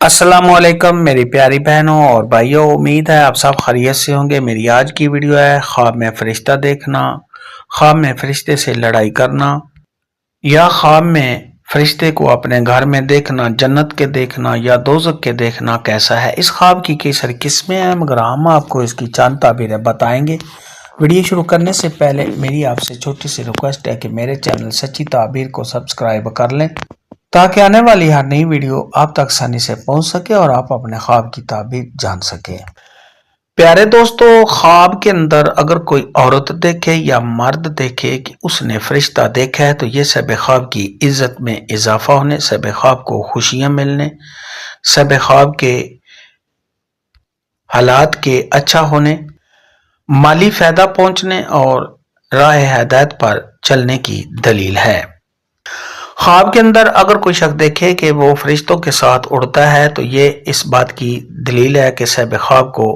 अस्सलाम वालेकुम मेरी प्यारी बहनों और भाइयों, उम्मीद है आप सब खैरियत से होंगे। मेरी आज की वीडियो है ख्वाब में फरिश्ता देखना, ख्वाब में फरिश्ते से लड़ाई करना या ख्वाब में फरिश्ते को अपने घर में देखना, जन्नत के देखना या दोज़ख के देखना कैसा है। इस ख्वाब की कई सारी किस्में हैं मगर हम आपको इसकी चंद ताबीरें बताएंगे। वीडियो शुरू करने से पहले मेरी आपसे छोटी सी रिक्वेस्ट है कि मेरे चैनल सच्ची ताबीर को सब्सक्राइब कर लें ताकि आने वाली हर नई वीडियो आप तक आसानी से पहुंच सके और आप अपने ख्वाब की ताबीर जान सके। प्यारे दोस्तों, ख्वाब के अंदर अगर कोई औरत देखे या मर्द देखे कि उसने फरिश्ता देखा है तो ये सब ख्वाब की इज्जत में इजाफा होने, सब ख्वाब को खुशियां मिलने, सब ख्वाब के हालात के अच्छा होने, माली फायदा पहुंचने और राह हिदायत पर चलने की दलील है। ख्वाब के अंदर अगर कोई शख्स देखे कि वो फरिश्तों के साथ उड़ता है तो ये इस बात की दलील है कि साहिब ख्वाब को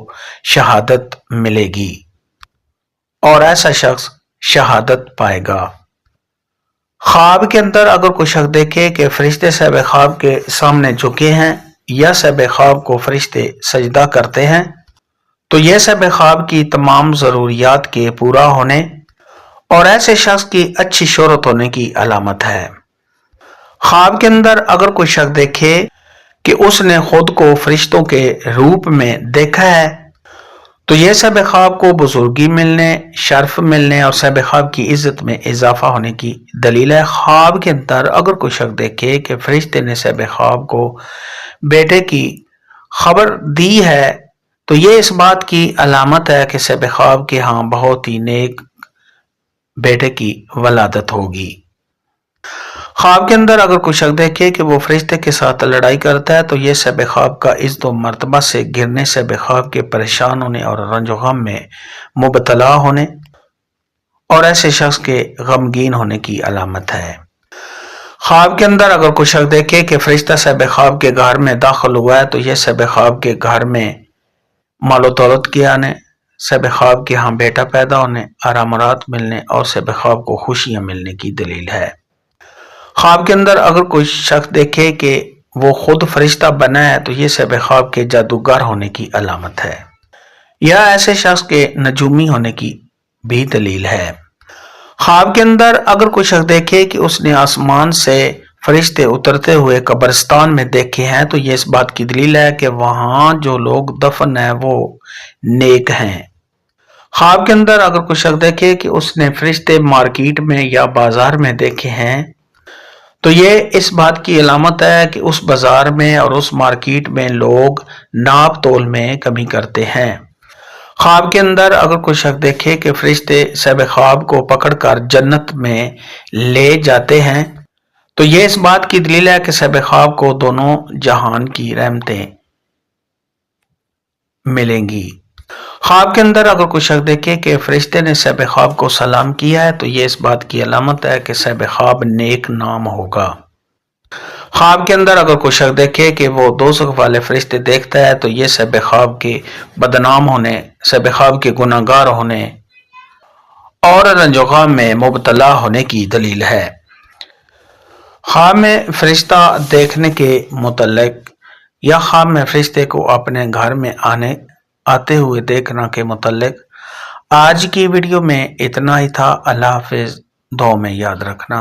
शहादत मिलेगी और ऐसा शख्स शहादत पाएगा। ख्वाब के अंदर अगर कोई शख्स देखे कि फरिश्ते साहिब ख्वाब के सामने झुके हैं या साहिब ख्वाब को फरिश्ते सजदा करते हैं तो यह साहिब ख्वाब की तमाम ज़रूरियात के पूरा होने और ऐसे शख्स की अच्छी शोहरत होने की अलामत है। ख्वाब के अंदर अगर कोई शख्स देखे कि उसने खुद को फरिश्तों के रूप में देखा है तो यह साहिब ख्वाब को बुजुर्गी मिलने, शर्फ मिलने और साहिब ख्वाब की इज्जत में इजाफा होने की दलील है। ख्वाब के अंदर अगर कोई शख्स देखे कि फरिश्ते ने साहिब ख्वाब को बेटे की खबर दी है तो यह इस बात की अलामत है कि साहिब ख्वाब के यहाँ बहुत ही नेक बेटे की वलादत होगी। ख्वाब के अंदर अगर कोई शख्स देखे कि वो फरिश्ते के साथ लड़ाई करता है तो ये साहिब ख्वाब का इज्जत मर्तबा से गिरने, साहिब ख्वाब के परेशान होने और रंजो गम में मुबतला होने और ऐसे शख्स के गमगीन होने की अलामत है। ख्वाब के अंदर अगर कोई शख्स देखे कि फरिश्ता साहिब ख्वाब के घर में दाखिल हुआ है तो यह साहिब ख्वाब के घर में मालो दौलत के आने, साहिब ख्वाब के यहाँ बेटा पैदा होने, आरामरात मिलने और साहिब ख्वाब को खुशियां मिलने की दलील है। ख्वाब के अंदर अगर कोई शख्स देखे कि वो खुद फरिश्ता बना है तो ये साहिब ख्वाब के जादूगर होने की अलामत है या ऐसे शख्स के नजूमी होने की भी दलील है। ख्वाब के अंदर अगर कोई शख्स देखे कि उसने आसमान से फरिश्ते उतरते हुए कब्रिस्तान में देखे हैं तो ये इस बात की दलील है कि वहां जो लोग दफन है वो नेक हैं। ख्वाब के अंदर अगर कोई शख्स देखे कि उसने फरिश्ते मार्केट में या बाजार में देखे हैं तो ये इस बात की अलामत है कि उस बाजार में और उस मार्केट में लोग नाप तोल में कमी करते हैं। ख्वाब के अंदर अगर कोई शख्स देखे कि फरिश्ते साहिब ख्वाब को पकड़कर जन्नत में ले जाते हैं तो ये इस बात की दलील है कि साहिब ख्वाब को दोनों जहान की रहमतें मिलेंगी। ख्वाब के अंदर अगर कोई शख्स देखे कि फरिश्ते ने साहिब ख्वाब को सलाम किया है तो ये इस बात की अलामत है कि साहिब ख्वाब नेक नाम होगा। ख्वाब के अंदर अगर कोई शख्स देखे कि वो दोज़ख वाले फरिश्ते देखता है तो ये साहिब ख्वाब के बदनाम होने, साहिब ख्वाब के गुनाहगार होने और रंजो गम में मुबतला होने की दलील है। ख्वाब में फरिश्ता देखने के मुतल्लिक या ख्वाब में फरिश्ते को अपने घर में आते हुए देखना के मुतल्लिक आज की वीडियो में इतना ही था। अल्लाह हाफिज, दुआ में याद रखना।